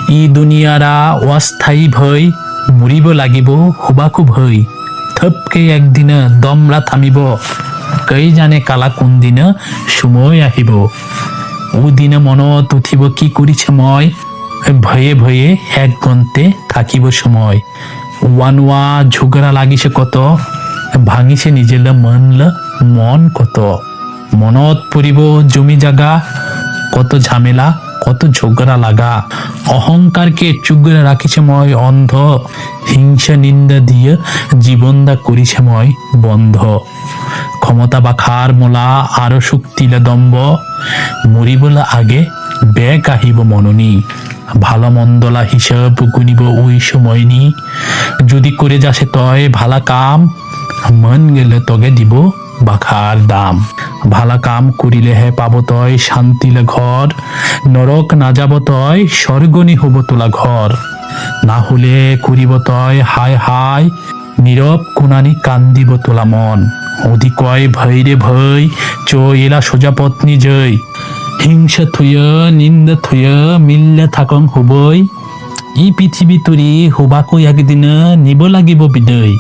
ই দুনিয়ারা অস্থায়ী ভয় মরিব লাগিব হুবাকু ভয় থপকে একদিন দমরা থামিব কৈ জানে কালা কোন দিন সময় আহিব ও দিনে মনত উঠিব কি করিছে মই ভয়ে ভয়ে এক গন্তে থাকিব সময় ওয়ানোয়া ঝগড়া লাগিছে কত ভাঙিছে নিজের মন কত মনত পড়িব জমি জাগা কত ঝামেলা কত ঝগড়া লাগা অহংকারকে চুগড়ে রাখিছে মই অন্ধ হিংসা নিন্দা দিয়ে জীবনদা করিছে মই বন্ধ ক্ষমতা বা খার মোলা আরো শক্তিলে দম্ব মরিবলা আগে ব্যাগ আহিব মননি ভালো মন্দলা হিসাব গুনিব ওই সময় নি যদি করে যাসে তয় ভালা কাম মন গেলে তগে দিব বাখার দাম ভালা কাম করিলে হে পাব তয় শান্তিলে ঘর নরক না যাব তয় স্বর্গনি হব তোলা ঘর না হলে করিব তয় হায় হায় নীরব কোনানি কান্দিব তোলা মন অধি কয় ভয় রে ভয় চো এলা সোজা পত্নী জয় হিংসা থুয় নিন্দা থুয় মিললে থাকং হবই ই পৃথিবী তুরি হবাকো একদিন নিব লাগিব বিদয়।